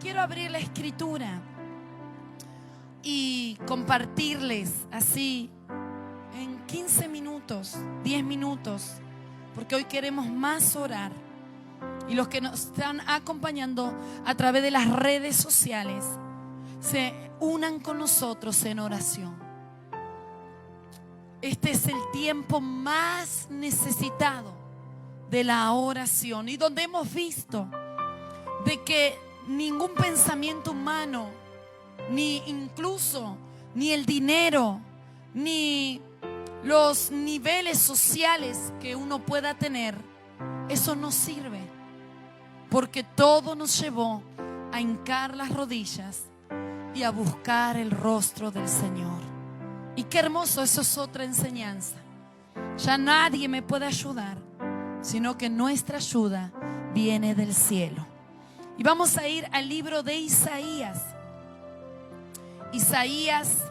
quiero abrir la escritura y compartirles así en 15 minutos, 10 minutos, porque hoy queremos más orar. Y los que nos están acompañando a través de las redes sociales, se unan con nosotros en oración. Este es el tiempo más necesitado de la oración, y donde hemos visto de que ningún pensamiento humano, ni incluso ni el dinero, ni los niveles sociales que uno pueda tener, eso no sirve, porque todo nos llevó a hincar las rodillas y a buscar el rostro del Señor. Y qué hermoso, eso es otra enseñanza. Ya nadie me puede ayudar, sino que nuestra ayuda viene del cielo. Y vamos a ir al libro de Isaías. Isaías,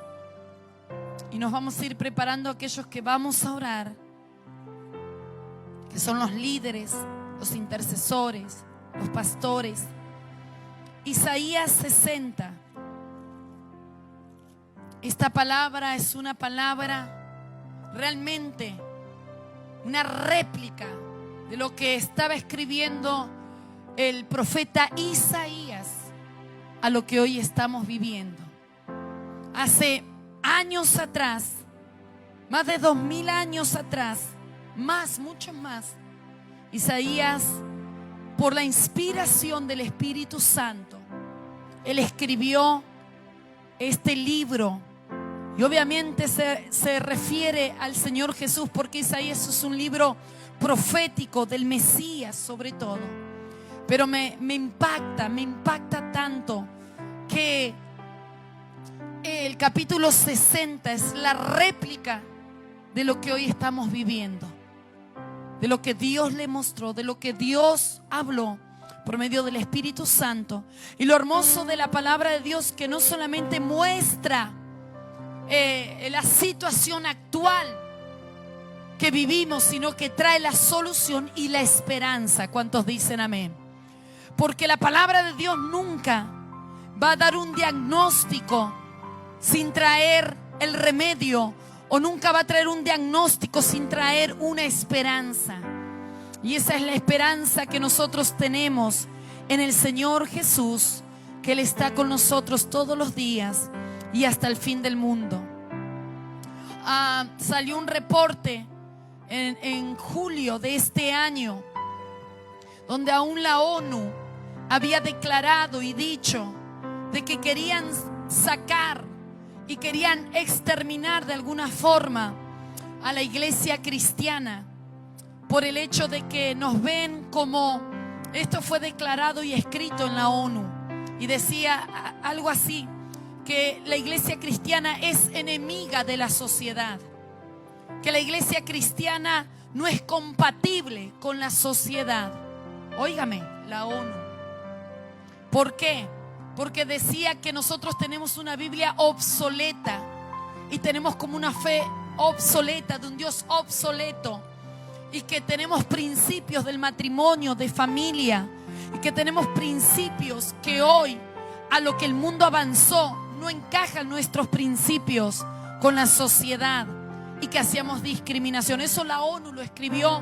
y nos vamos a ir preparando a aquellos que vamos a orar, que son los líderes, los intercesores, los pastores. Isaías 60. Esta palabra es una palabra realmente, una réplica de lo que estaba escribiendo el profeta Isaías a lo que hoy estamos viviendo. Hace años atrás, más de 2000 años atrás, muchos más, Isaías, por la inspiración del Espíritu Santo, él escribió este libro. Y obviamente se refiere al Señor Jesús, porque Isaías es un libro profético del Mesías sobre todo. Pero me impacta tanto que el capítulo 60 es la réplica de lo que hoy estamos viviendo, de lo que Dios le mostró, de lo que Dios habló por medio del Espíritu Santo. Y lo hermoso de la palabra de Dios, que no solamente muestra la situación actual que vivimos, sino que trae la solución y la esperanza. ¿Cuántos dicen amén? Porque la palabra de Dios nunca va a dar un diagnóstico sin traer el remedio, o nunca va a traer un diagnóstico sin traer una esperanza. Y esa es la esperanza que nosotros tenemos en el Señor Jesús, que Él está con nosotros todos los días y hasta el fin del mundo. Salió un reporte en julio de este año, donde aún la ONU había declarado y dicho de que querían sacar y querían exterminar de alguna forma a la iglesia cristiana, por el hecho de que nos ven como, esto fue declarado y escrito en la ONU, y decía algo así, que la iglesia cristiana es enemiga de la sociedad, que la iglesia cristiana no es compatible con la sociedad. Óigame, la ONU. ¿Por qué? Porque decía que nosotros tenemos una Biblia obsoleta y tenemos como una fe obsoleta, de un Dios obsoleto, y que tenemos principios del matrimonio, de familia, y que tenemos principios que hoy, a lo que el mundo avanzó, no encajan nuestros principios con la sociedad, y que hacíamos discriminación. Eso la ONU lo escribió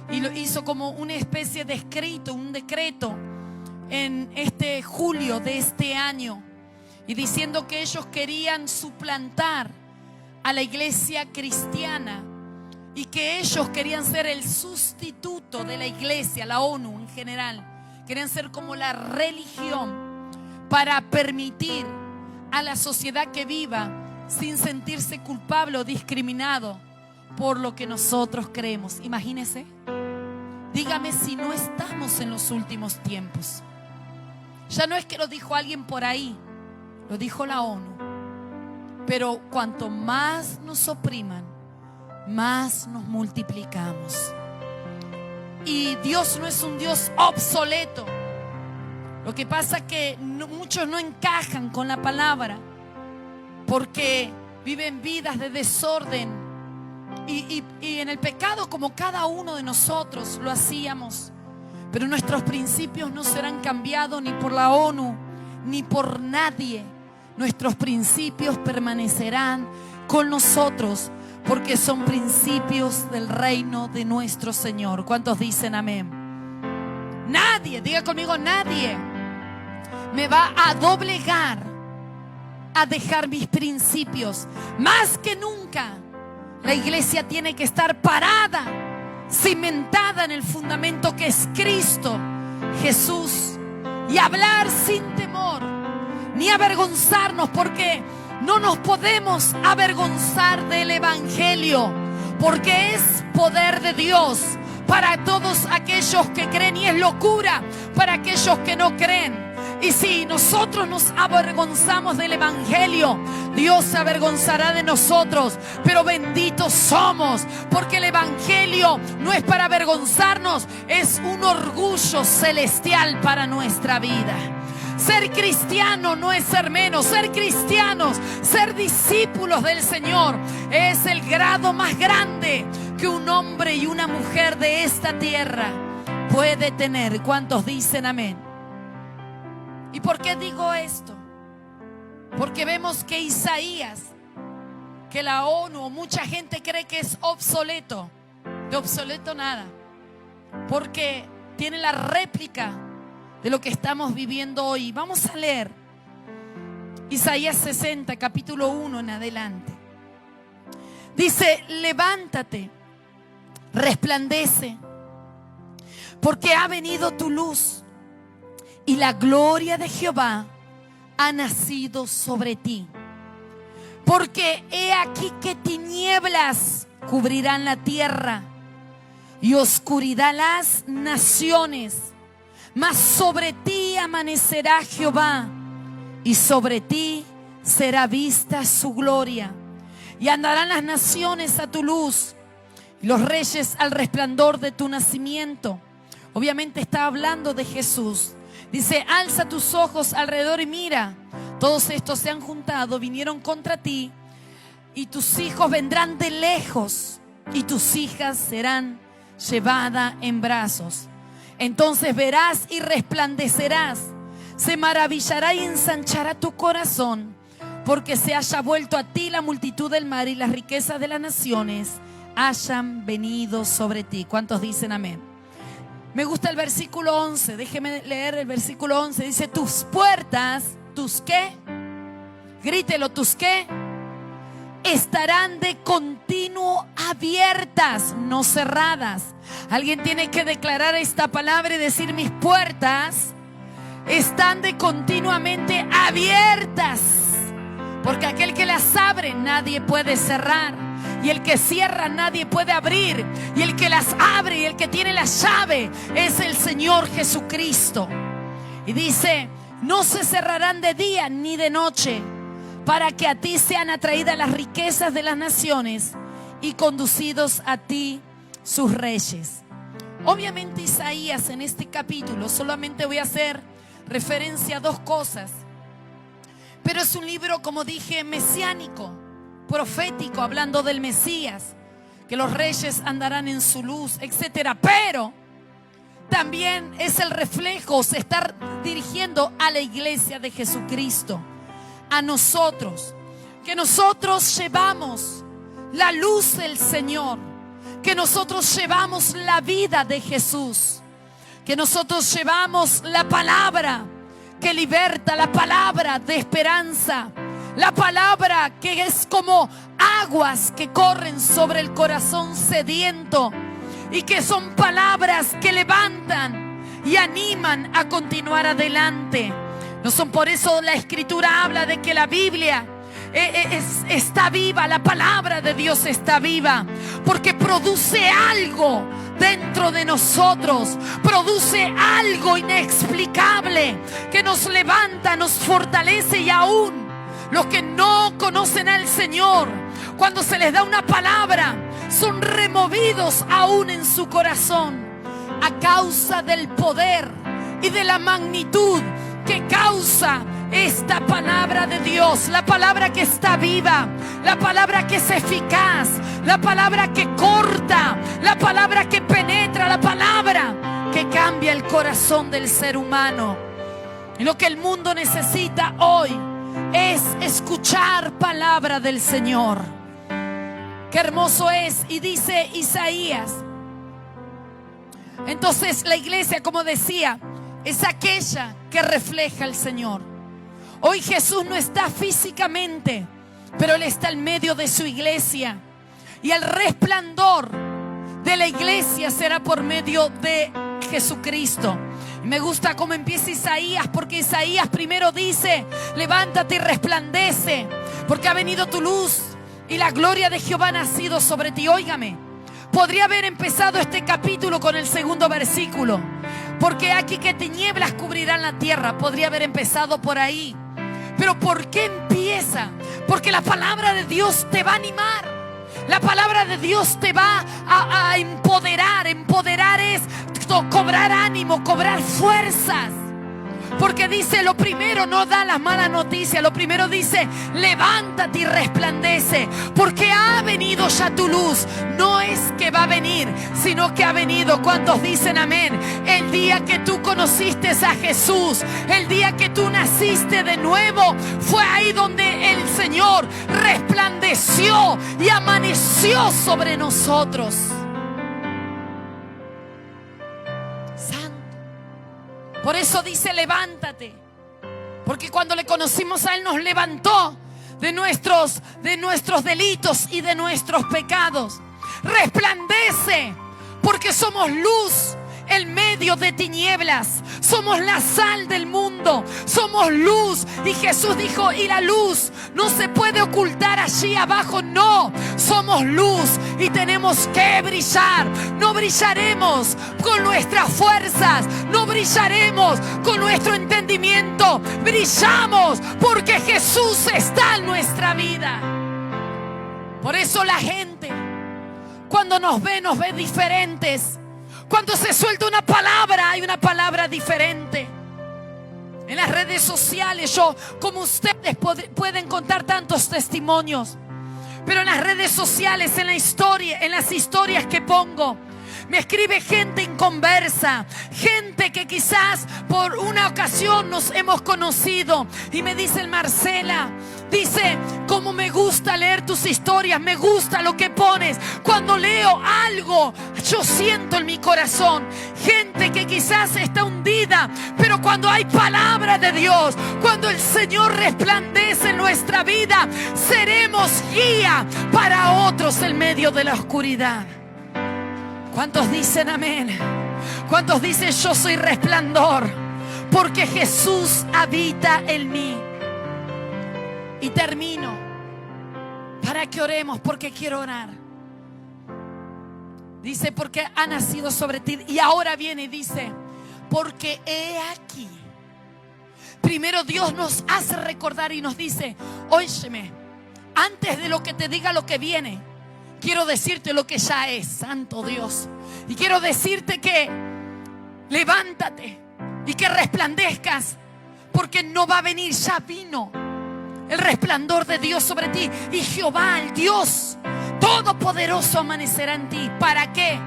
y lo hizo como una especie de escrito, un decreto en este julio de este año, y diciendo que ellos querían suplantar a la iglesia cristiana y que ellos querían ser el sustituto de la iglesia, la ONU en general. Querían ser como la religión para permitir a la sociedad que viva sin sentirse culpable o discriminado por lo que nosotros creemos. Imagínese, dígame si no estamos en los últimos tiempos. Ya no es que lo dijo alguien por ahí, lo dijo la ONU. Pero cuanto más nos opriman, más nos multiplicamos. Y Dios no es un Dios obsoleto. Lo que pasa es que muchos no encajan con la palabra, porque viven vidas de desorden y en el pecado, como cada uno de nosotros lo hacíamos. Pero nuestros principios no serán cambiados ni por la ONU, ni por nadie. Nuestros principios permanecerán con nosotros, porque son principios del reino de nuestro Señor. ¿Cuántos dicen amén? Nadie, diga conmigo, nadie me va a doblegar a dejar mis principios. Más que nunca, la iglesia tiene que estar parada, cimentada en el fundamento que es Cristo Jesús, y hablar sin temor ni avergonzarnos, porque no nos podemos avergonzar del Evangelio, porque es poder de Dios para todos aquellos que creen y es locura para aquellos que no creen. Y si nosotros nos avergonzamos del Evangelio, Dios se avergonzará de nosotros. Pero benditos somos, porque el Evangelio no es para avergonzarnos, es un orgullo celestial para nuestra vida. Ser cristiano no es ser menos. Ser cristianos, ser discípulos del Señor, es el grado más grande que un hombre y una mujer de esta tierra puede tener. ¿Cuántos dicen amén? ¿Y por qué digo esto? Porque vemos que Isaías, que la ONU, mucha gente cree que es obsoleto. De obsoleto nada, porque tiene la réplica de lo que estamos viviendo hoy. Vamos a leer Isaías 60, capítulo 1 en adelante. Dice: levántate, resplandece, porque ha venido tu luz y la gloria de Jehová ha nacido sobre ti. Porque he aquí que tinieblas cubrirán la tierra y oscuridad las naciones, mas sobre ti amanecerá Jehová y sobre ti será vista su gloria. Y andarán las naciones a tu luz y los reyes al resplandor de tu nacimiento. Obviamente está hablando de Jesús. Dice: alza tus ojos alrededor y mira, todos estos se han juntado, vinieron contra ti, y tus hijos vendrán de lejos y tus hijas serán llevadas en brazos. Entonces verás y resplandecerás, se maravillará y ensanchará tu corazón, porque se haya vuelto a ti la multitud del mar y las riquezas de las naciones hayan venido sobre ti. ¿Cuántos dicen amén? Me gusta el versículo 11, déjeme leer el versículo 11. Dice: tus puertas, ¿tus qué? Grítelo, ¿tus qué? Estarán de continuo abiertas, no cerradas. Alguien tiene que declarar esta palabra y decir: mis puertas están de continuamente abiertas, porque aquel que las abre nadie puede cerrar, y el que cierra nadie puede abrir, y el que las abre y el que tiene la llave es el Señor Jesucristo. Y dice: no se cerrarán de día ni de noche, para que a ti sean atraídas las riquezas de las naciones y conducidos a ti sus reyes. Obviamente Isaías en este capítulo solamente voy a hacer referencia a dos cosas, pero es un libro, como dije, mesiánico, profético, hablando del Mesías, que los reyes andarán en su luz, etcétera. Pero también es el reflejo, se está dirigiendo a la iglesia de Jesucristo, a nosotros, que nosotros llevamos la luz del Señor, que nosotros llevamos la vida de Jesús, que nosotros llevamos la palabra que liberta, la palabra de esperanza, la palabra que es como aguas que corren sobre el corazón sediento, y que son palabras que levantan y animan a continuar adelante. No son por eso la Escritura habla de que la Biblia está viva, la palabra de Dios está viva, porque produce algo dentro de nosotros, produce algo inexplicable que nos levanta, nos fortalece. Y aún los que no conocen al Señor, cuando se les da una palabra, son removidos aún en su corazón a causa del poder y de la magnitud que causa esta palabra de Dios, la palabra que está viva, la palabra que es eficaz, la palabra que corta, la palabra que penetra, la palabra que cambia el corazón del ser humano. Y lo que el mundo necesita hoy es escuchar palabra del Señor. Qué hermoso es. Y dice Isaías. Entonces la iglesia, como decía, es aquella que refleja al Señor. Hoy Jesús no está físicamente, pero Él está en medio de su iglesia. Y el resplandor de la iglesia será por medio de Jesucristo. Me gusta cómo empieza Isaías, porque Isaías primero dice: levántate y resplandece, porque ha venido tu luz y la gloria de Jehová ha nacido sobre ti. Óigame, podría haber empezado este capítulo con el segundo versículo, porque aquí que tinieblas cubrirán la tierra. Podría haber empezado por ahí. Pero ¿por qué empieza? Porque la palabra de Dios te va a animar. La palabra de Dios te va a empoderar. Empoderar es cobrar ánimo, cobrar fuerzas. Porque dice, lo primero no da las malas noticias. Lo primero dice: levántate y resplandece, porque ha venido ya tu luz. No es que va a venir, sino que ha venido. ¿Cuántos dicen amén? El día que tú conociste a Jesús, el día que tú naciste de nuevo, fue ahí donde el Señor resplandeció y amaneció sobre nosotros. Por eso dice: levántate. Porque cuando le conocimos a Él, nos levantó de nuestros delitos y de nuestros pecados. Resplandece, porque somos luz en medio de tinieblas. Somos la sal del mundo. Somos luz. Y Jesús dijo: y la luz no se puede ocultar allí abajo. No, somos luz y tenemos que brillar. No brillaremos con nuestras fuerzas. No brillaremos con nuestro entendimiento. Brillamos porque Jesús está en nuestra vida. Por eso la gente, cuando nos ve diferentes. Cuando se suelta una palabra, hay una palabra diferente. En las redes sociales, yo, como ustedes, pueden contar tantos testimonios. Pero en las redes sociales, en las historias que pongo, me escribe gente inconversa, gente que quizás por una ocasión nos hemos conocido y me dicen: Marcela, dice, cómo me gusta leer tus historias, me gusta lo que pones. Cuando leo algo, yo siento en mi corazón. Gente que quizás está hundida, pero cuando hay palabra de Dios, cuando el Señor resplandece en nuestra vida, seremos guía para otros en medio de la oscuridad. ¿Cuántos dicen amén? ¿Cuántos dicen: yo soy resplandor porque Jesús habita en mí? Y termino para que oremos, porque quiero orar. Dice: porque ha nacido sobre ti. Y ahora viene y dice: porque he aquí. Primero Dios nos hace recordar y nos dice: óyeme, antes de lo que te diga lo que viene, quiero decirte lo que ya es, santo Dios. Y quiero decirte que levántate y que resplandezcas, porque no va a venir, ya vino el resplandor de Dios sobre ti. Y Jehová, el Dios Todopoderoso, amanecerá en ti. ¿Para qué?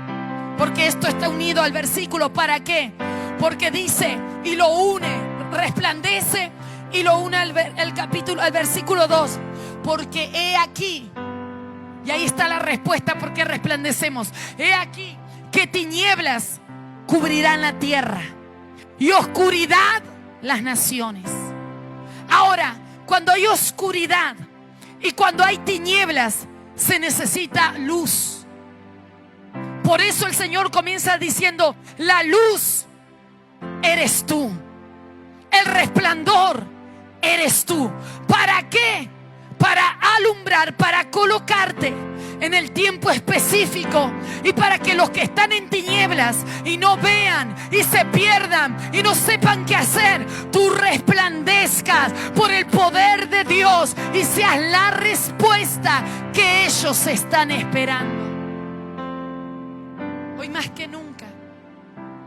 Porque esto está unido al versículo. ¿Para qué? Porque dice, y lo une, resplandece, y lo une al versículo 2. Porque he aquí. Y ahí está la respuesta: ¿por qué resplandecemos? He aquí que tinieblas cubrirán la tierra y oscuridad las naciones. Ahora, cuando hay oscuridad y cuando hay tinieblas, se necesita luz. Por eso el Señor comienza diciendo: la luz eres tú, el resplandor eres tú. ¿Para qué? Para alumbrar, para colocarte en el tiempo específico, y para que los que están en tinieblas y no vean y se pierdan y no sepan qué hacer, tú resplandezcas por el poder de Dios y seas la respuesta que ellos están esperando. Hoy más que nunca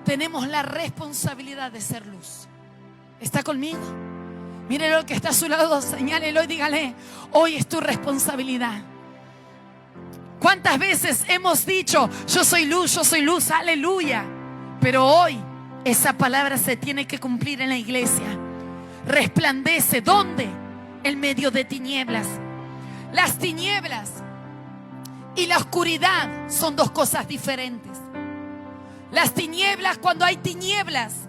tenemos la responsabilidad de ser luz. ¿Está conmigo? Mire lo que está a su lado, señálelo y dígale: hoy es tu responsabilidad. ¿Cuántas veces hemos dicho: yo soy luz, aleluya? Pero hoy esa palabra se tiene que cumplir en la iglesia. resplandece. ¿Dónde? En medio de tinieblas. Las tinieblas y la oscuridad son dos cosas diferentes. Las tinieblas, cuando hay tinieblas,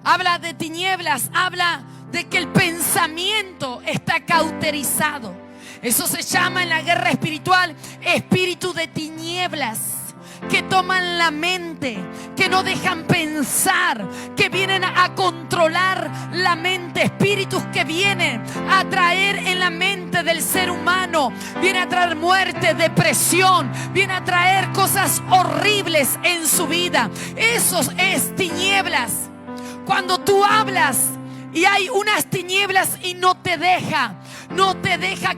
habla de tinieblas, habla de que el pensamiento está cauterizado. Eso se llama en la guerra espiritual espíritu de tinieblas, que toman la mente, que no dejan pensar, que vienen a controlar la mente. Espíritus que vienen a traer en la mente del ser humano, viene a traer muerte, depresión, viene a traer cosas horribles en su vida. Eso es tinieblas. Cuando tú hablas y hay unas tinieblas y no te deja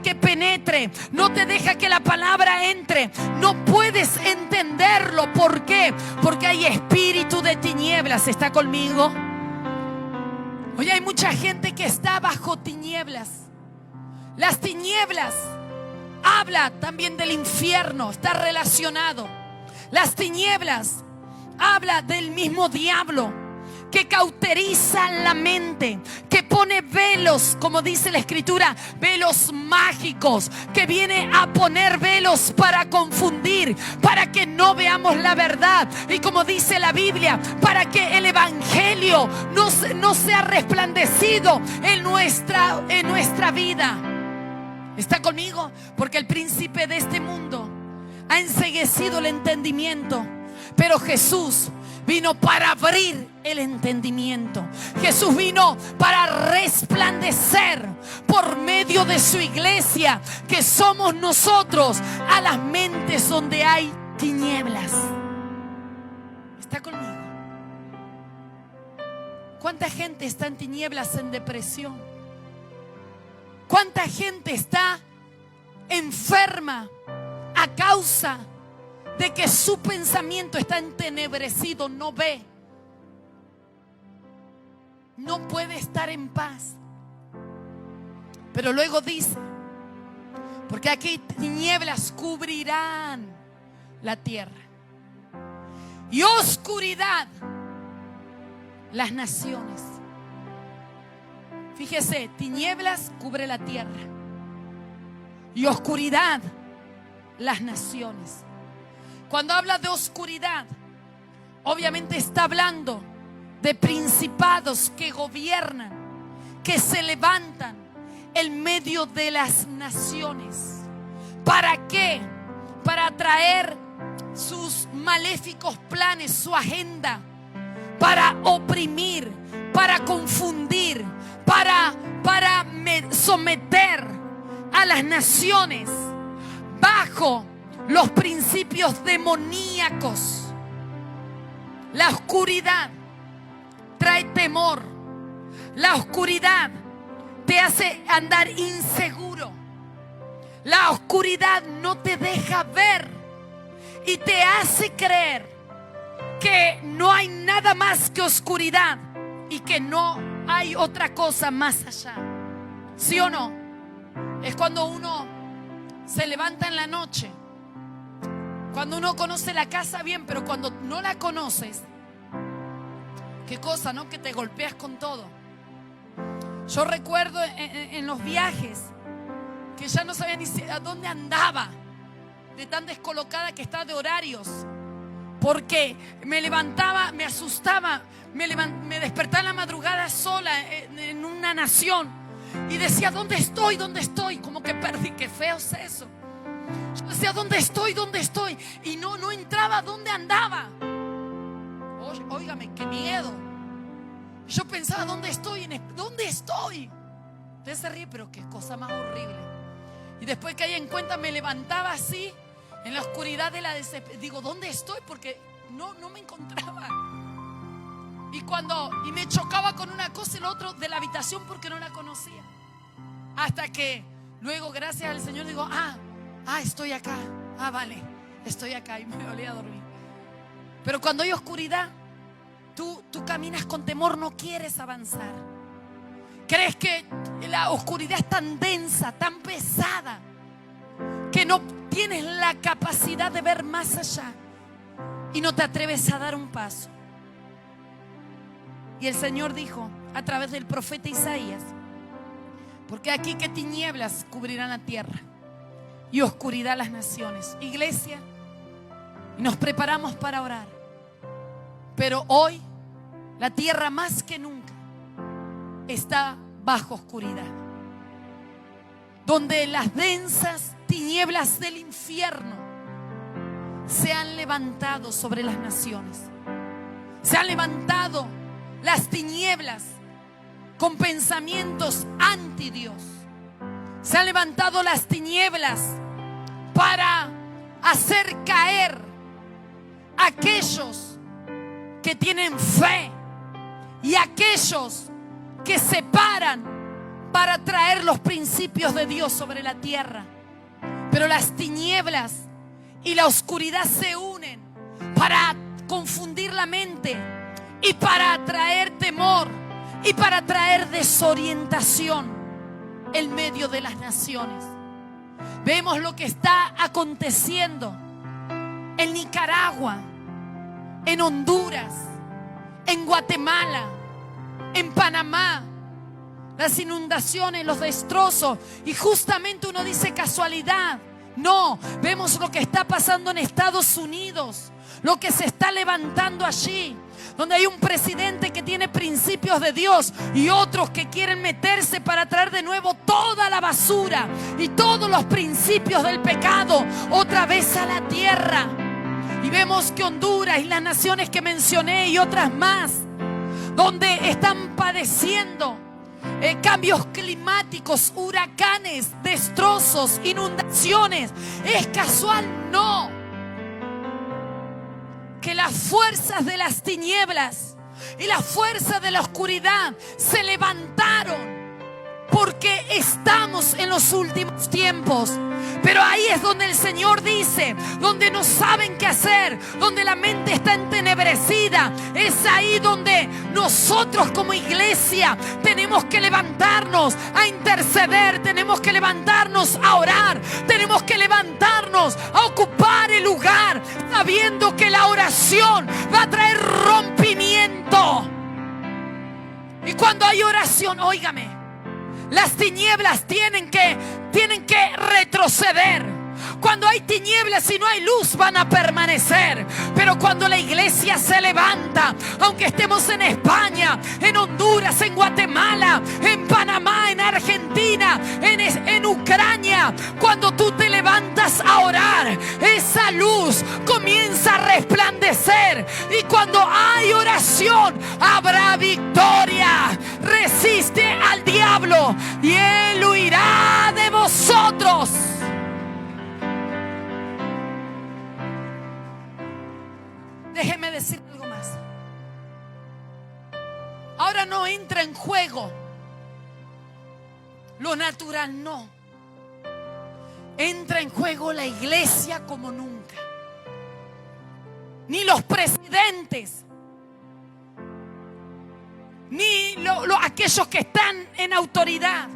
que penetre, no te deja que la palabra entre, no puedes entenderlo. ¿Por qué? Porque hay espíritu de tinieblas. ¿Está conmigo? Hoy hay mucha gente que está bajo tinieblas. Las tinieblas habla también del infierno, está relacionado. Las tinieblas habla del mismo diablo, que cauteriza la mente, que pone velos, como dice la escritura, velos mágicos, que viene a poner velos para confundir, para que no veamos la verdad. Y como dice la Biblia, para que el evangelio no sea resplandecido en nuestra vida. ¿Está conmigo? Porque el príncipe de este mundo ha enceguecido el entendimiento, pero Jesús vino para abrir el entendimiento. Jesús vino para resplandecer por medio de su iglesia, que somos nosotros, a las mentes donde hay tinieblas. ¿Está conmigo? ¿Cuánta gente está en tinieblas, en depresión? ¿Cuánta gente está enferma a causa de que su pensamiento está entenebrecido? No ve, no puede estar en paz. Pero luego dice, porque aquí tinieblas cubrirán la tierra y oscuridad las naciones. Fíjese, tinieblas cubre la tierra y oscuridad las naciones. Cuando habla de oscuridad, obviamente está hablando de principados que gobiernan, que se levantan en medio de las naciones. ¿Para qué? Para traer sus maléficos planes, su agenda, para oprimir, para confundir, para someter a las naciones bajo los principios demoníacos. La oscuridad trae temor. La oscuridad te hace andar inseguro. La oscuridad no te deja ver y te hace creer que no hay nada más que oscuridad y que no hay otra cosa más allá. ¿Sí o no? Es cuando uno se levanta en la noche, cuando uno conoce la casa bien, pero cuando no la conoces, qué cosa, ¿no? Que te golpeas con todo. Yo recuerdo en los viajes que ya no sabía ni a dónde andaba, de tan descolocada que estaba de horarios, porque me levantaba, me asustaba, me despertaba en la madrugada sola en una nación y decía, ¿dónde estoy? ¿Dónde estoy? Como que perdí, qué feo es eso. Yo decía, ¿dónde estoy? ¿Dónde estoy? Y no entraba dónde andaba. Óigame, qué miedo. Yo pensaba, ¿dónde estoy? ¿Dónde estoy? Usted se ríe, pero qué cosa más horrible. Y después que ahí en cuenta me levantaba así, en la oscuridad de la desesperación. Digo, ¿dónde estoy? Porque no me encontraba. Y me chocaba con una cosa y la otra de la habitación porque no la conocía. Hasta que luego, gracias al Señor, digo, estoy acá. Vale, estoy acá, y me volví a dormir. Pero cuando hay oscuridad, tú caminas con temor, no quieres avanzar. Crees que la oscuridad es tan densa, tan pesada, que no tienes la capacidad de ver más allá y no te atreves a dar un paso. Y el Señor dijo a través del profeta Isaías, Porque aquí que tinieblas cubrirán la tierra y oscuridad las naciones. Iglesia, nos preparamos para orar. Pero hoy la tierra más que nunca está bajo oscuridad, donde las densas tinieblas del infierno se han levantado sobre las naciones. Se han levantado las tinieblas con pensamientos anti Dios. Se han levantado las tinieblas para hacer caer a aquellos que tienen fe y aquellos que se paran para traer los principios de Dios sobre la tierra. Pero las tinieblas y la oscuridad se unen para confundir la mente y para traer temor y para traer desorientación en medio de las naciones. Vemos lo que está aconteciendo en Nicaragua, en Honduras, en Guatemala, en Panamá, las inundaciones, los destrozos. Y justamente uno dice casualidad. No, vemos lo que está pasando en Estados Unidos, lo que se está levantando allí, donde hay un presidente que tiene principios de Dios y otros que quieren meterse para traer de nuevo toda la basura y todos los principios del pecado otra vez a la tierra. Y vemos que Honduras y las naciones que mencioné y otras más, donde están padeciendo cambios climáticos, huracanes, destrozos, inundaciones. ¿Es casual? No. Que las fuerzas de las tinieblas y las fuerzas de la oscuridad se levantaron porque estamos en los últimos tiempos. Pero ahí es donde el Señor dice, donde no saben qué hacer, donde la mente está entenebrecida, es ahí donde nosotros como iglesia tenemos que levantarnos a interceder, tenemos que levantarnos a orar, tenemos que levantarnos a ocupar el lugar, sabiendo que la oración va a traer rompimiento. Y cuando hay oración, óigame, las tinieblas tienen que retroceder. Cuando hay tinieblas y no hay luz, van a permanecer. Pero cuando la iglesia se levanta, aunque estemos en España, en Honduras, en Guatemala, en Panamá, en Argentina, en Ucrania, cuando tú te levantas a orar, esa luz comienza a resplandecer. Y cuando hay oración, habrá victoria. Resiste al diablo y él huirá de vosotros. Déjeme decir algo más. Ahora no entra en juego lo natural, no. Entra en juego la iglesia como nunca. Ni los presidentes, ni aquellos que están en autoridad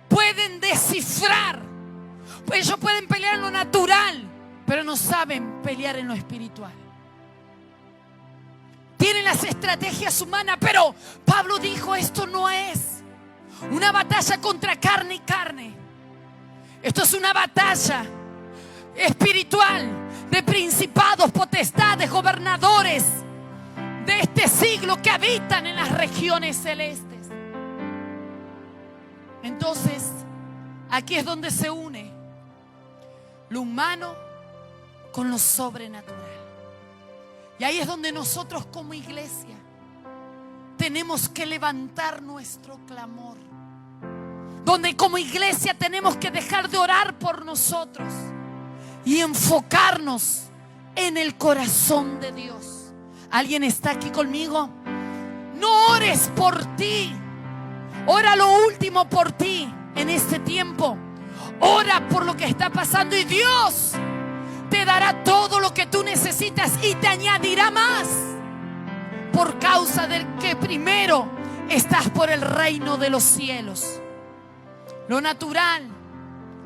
pueden descifrar. Ellos pueden pelear en lo natural, pero no saben pelear en lo espiritual. Tienen las estrategias humanas, pero Pablo dijo, esto no es una batalla contra carne y carne. Esto es una batalla espiritual de principados, potestades, gobernadores de este siglo que habitan en las regiones celestes. Entonces, aquí es donde se une lo humano con lo sobrenatural. Y ahí es donde nosotros como iglesia tenemos que levantar nuestro clamor. Donde como iglesia tenemos que dejar de orar por nosotros y enfocarnos en el corazón de Dios. ¿Alguien está aquí conmigo? No ores por ti. Ora lo último por ti en este tiempo. Ora por lo que está pasando y Dios te dará todo lo que tú necesitas y te añadirá más, por causa del que primero estás por el reino de los cielos. Lo natural,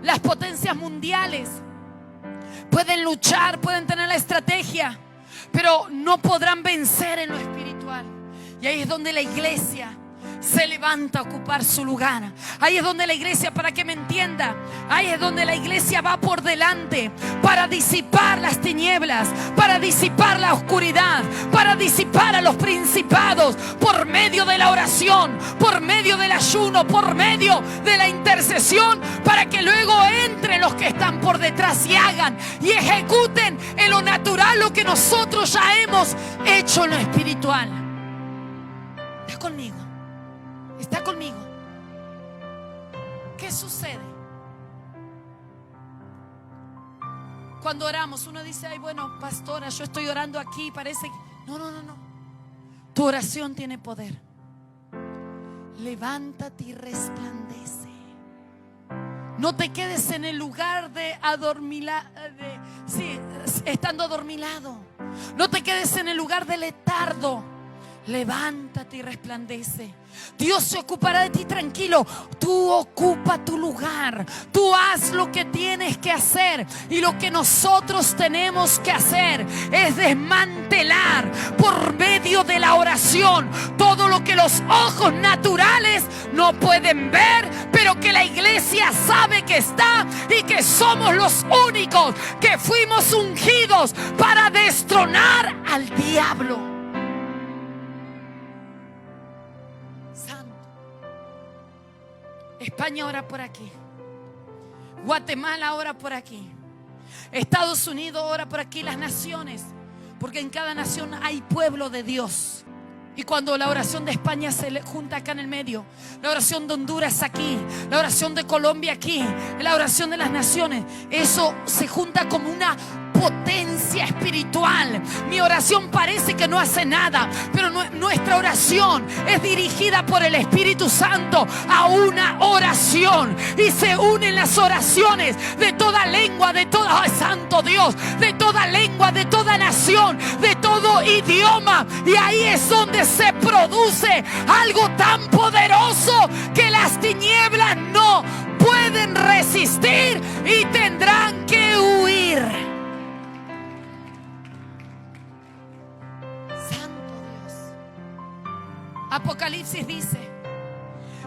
las potencias mundiales pueden luchar, pueden tener la estrategia, pero no podrán vencer en lo espiritual. Y ahí es donde la iglesia se levanta a ocupar su lugar. Ahí es donde la iglesia, para que me entienda, ahí es donde la iglesia va por delante para disipar las tinieblas, para disipar la oscuridad, para disipar a los principados por medio de la oración, por medio del ayuno, por medio de la intercesión, para que luego entren los que están por detrás y hagan y ejecuten en lo natural lo que nosotros ya hemos hecho en lo espiritual. ¿Está conmigo? ¿Está conmigo? ¿Qué sucede? Cuando oramos, uno dice, ay, bueno, pastora, yo estoy orando aquí, parece que... No. Tu oración tiene poder. Levántate y resplandece. No te quedes en el lugar de estando adormilado. No te quedes en el lugar de letardo. Levántate y resplandece. Dios se ocupará de ti, tranquilo. Tú ocupa tu lugar. Tú haz lo que tienes que hacer. Y lo que nosotros tenemos que hacer es desmantelar por medio de la oración todo lo que los ojos naturales no pueden ver, pero que la iglesia sabe que está y que somos los únicos que fuimos ungidos para destronar al diablo. España ora por aquí, Guatemala ora por aquí, Estados Unidos ora por aquí, las naciones, porque en cada nación hay pueblo de Dios. Y cuando la oración de España se junta acá en el medio, la oración de Honduras aquí, la oración de Colombia aquí, la oración de las naciones, eso se junta como una potencia espiritual. Mi oración parece que no hace nada, pero nuestra oración es dirigida por el Espíritu Santo a una oración, y se unen las oraciones de toda lengua, de toda, ¡ay, santo Dios!, de toda lengua, de toda nación, de todo idioma, y ahí es donde se produce algo tan poderoso que las tinieblas no pueden resistir y tendrán que huir. Apocalipsis dice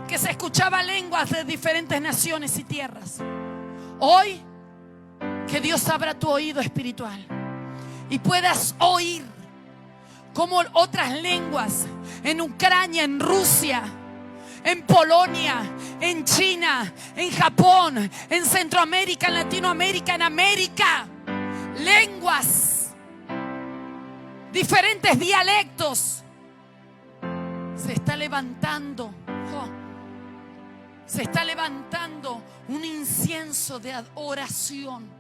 que se escuchaba lenguas de diferentes naciones y tierras. Hoy, que Dios abra tu oído espiritual y puedas oír como otras lenguas en Ucrania, en Rusia, en Polonia, en China, en Japón, en Centroamérica, en Latinoamérica, en América. Lenguas, diferentes dialectos. Se está levantando, se está levantando un incienso de oración.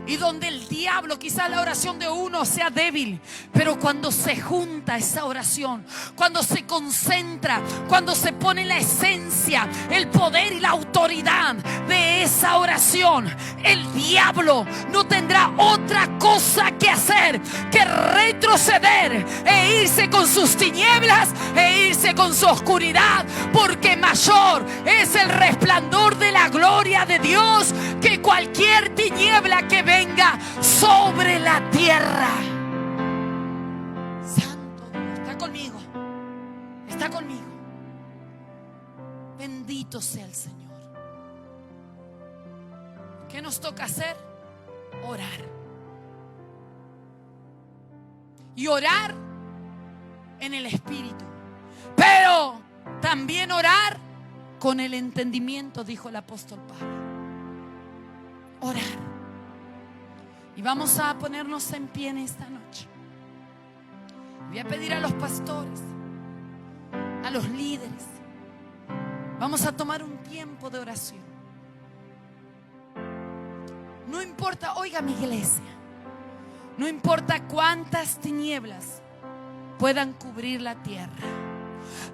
Y donde el diablo, quizás la oración de uno sea débil, pero cuando se junta esa oración, cuando se concentra, cuando se pone la esencia, el poder y la autoridad de esa oración, el diablo no tendrá otra cosa que hacer que retroceder e irse con sus tinieblas, e irse con su oscuridad, porque mayor es el resplandor de la gloria de Dios que cualquier tiniebla que venga sobre la tierra. Santo Dios, está conmigo, está conmigo. Bendito sea el Señor. ¿Qué nos toca hacer? Orar. Y orar en el Espíritu, pero también orar con el entendimiento, dijo el apóstol Pablo. Orar. Y vamos a ponernos en pie en esta noche. Voy a pedir a los pastores, a los líderes, vamos a tomar un tiempo de oración. No importa, oiga mi iglesia, no importa cuántas tinieblas puedan cubrir la tierra,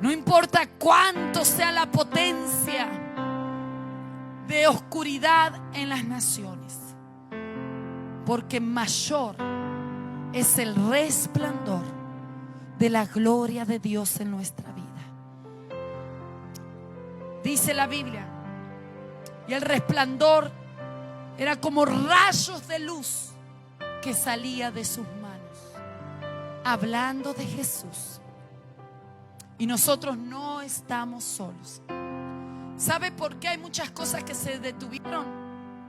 no importa cuánto sea la potencia de oscuridad en las naciones, porque mayor es el resplandor de la gloria de Dios en nuestra vida. Dice la Biblia, y el resplandor era como rayos de luz que salía de sus manos, hablando de Jesús. Y nosotros no estamos solos. ¿Sabe por qué hay muchas cosas que se detuvieron?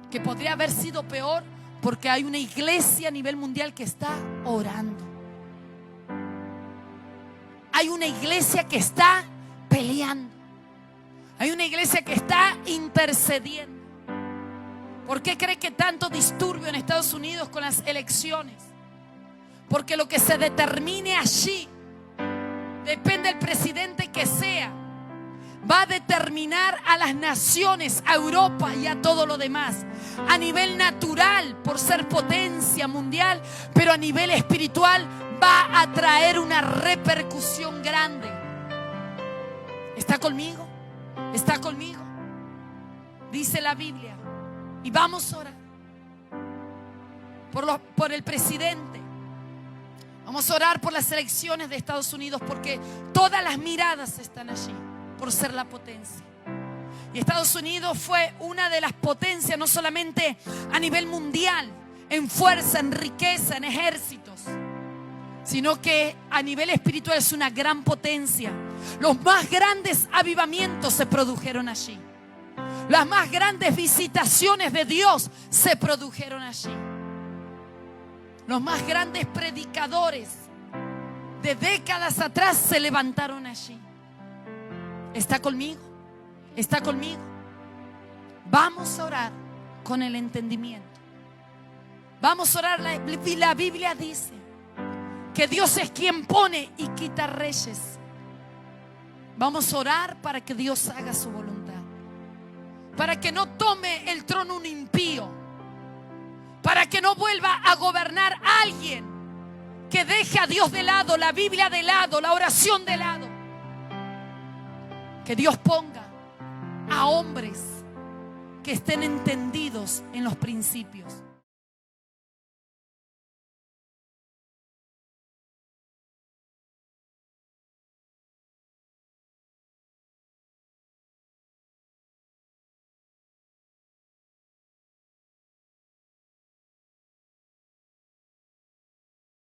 Que podría haber sido peor. Porque hay una iglesia a nivel mundial que está orando. Hay una iglesia que está peleando. Hay una iglesia que está intercediendo. ¿Por qué cree que tanto disturbio en Estados Unidos con las elecciones? Porque lo que se determine allí, depende del presidente que sea, va a determinar a las naciones, a Europa y a todo lo demás. A nivel natural, por ser potencia mundial, pero a nivel espiritual va a traer una repercusión grande. ¿Está conmigo? ¿Está conmigo? Dice la Biblia. Y vamos a orar por el presidente. Vamos a orar por las elecciones de Estados Unidos, porque todas las miradas están allí por ser la potencia. Y Estados Unidos fue una de las potencias, no solamente a nivel mundial, en fuerza, en riqueza, en ejércitos, sino que a nivel espiritual es una gran potencia. Los más grandes avivamientos se produjeron allí. Las más grandes visitaciones de Dios se produjeron allí. Los más grandes predicadores de décadas atrás se levantaron allí. ¿Está conmigo? ¿Está conmigo? Vamos a orar con el entendimiento. Vamos a orar. La Biblia dice que Dios es quien pone y quita reyes. Vamos a orar para que Dios haga su voluntad, para que no tome el trono un impío, para que no vuelva a gobernar alguien que deje a Dios de lado, la Biblia de lado, la oración de lado. Que Dios ponga a hombres que estén entendidos en los principios.